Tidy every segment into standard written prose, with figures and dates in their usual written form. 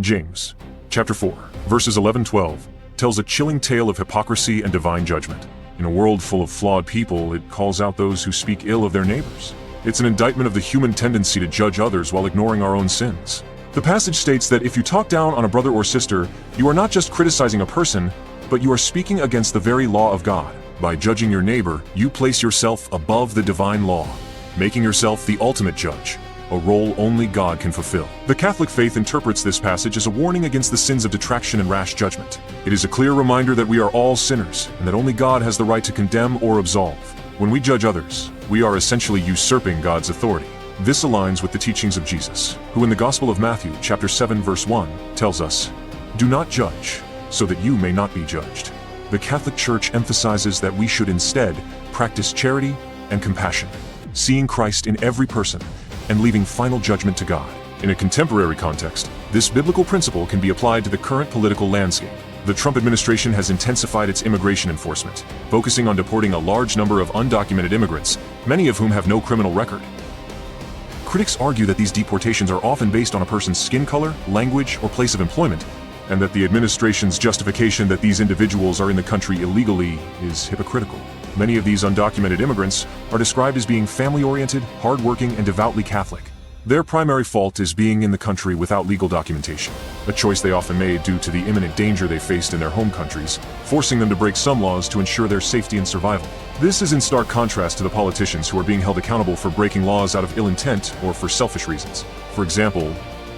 James, chapter 4, verses 11-12, tells a chilling tale of hypocrisy and divine judgment. In a world full of flawed people, it calls out those who speak ill of their neighbors. It's an indictment of the human tendency to judge others while ignoring our own sins. The passage states that if you talk down on a brother or sister, you are not just criticizing a person, but you are speaking against the very law of God. By judging your neighbor, you place yourself above the divine law, making yourself the ultimate judge, a role only God can fulfill. The Catholic faith interprets this passage as a warning against the sins of detraction and rash judgment. It is a clear reminder that we are all sinners, and that only God has the right to condemn or absolve. When we judge others, we are essentially usurping God's authority. This aligns with the teachings of Jesus, who in the Gospel of Matthew, chapter 7, verse 1, tells us, "Do not judge, so that you may not be judged." The Catholic Church emphasizes that we should instead practice charity and compassion, seeing Christ in every person and leaving final judgment to God. In a contemporary context, this biblical principle can be applied to the current political landscape. The Trump administration has intensified its immigration enforcement, focusing on deporting a large number of undocumented immigrants, many of whom have no criminal record. Critics argue that these deportations are often based on a person's skin color, language, or place of employment, and that the administration's justification that these individuals are in the country illegally is hypocritical. Many of these undocumented immigrants are described as being family-oriented, hardworking, and devoutly Catholic. Their primary fault is being in the country without legal documentation, a choice they often made due to the imminent danger they faced in their home countries, forcing them to break some laws to ensure their safety and survival. This is in stark contrast to the politicians who are being held accountable for breaking laws out of ill intent or for selfish reasons. For example,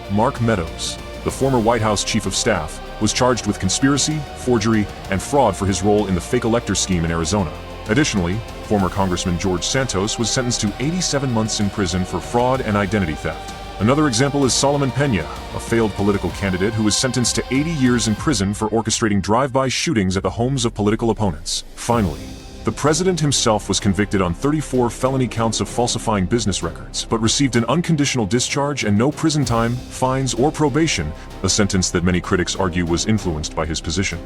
Mark Meadows, the former White House chief of staff, was charged with conspiracy, forgery, and fraud for his role in the fake electors scheme in Arizona. Additionally, former Congressman George Santos was sentenced to 87 months in prison for fraud and identity theft. Another example is Solomon Peña, a failed political candidate who was sentenced to 80 years in prison for orchestrating drive-by shootings at the homes of political opponents. Finally, the president himself was convicted on 34 felony counts of falsifying business records, but received an unconditional discharge and no prison time, fines, or probation, a sentence that many critics argue was influenced by his position.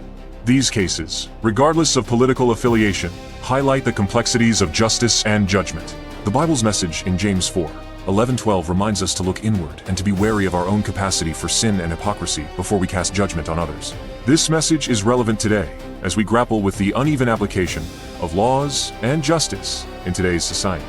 These cases, regardless of political affiliation, highlight the complexities of justice and judgment. The Bible's message in James 4:11-12 reminds us to look inward and to be wary of our own capacity for sin and hypocrisy before we cast judgment on others. This message is relevant today as we grapple with the uneven application of laws and justice in today's society.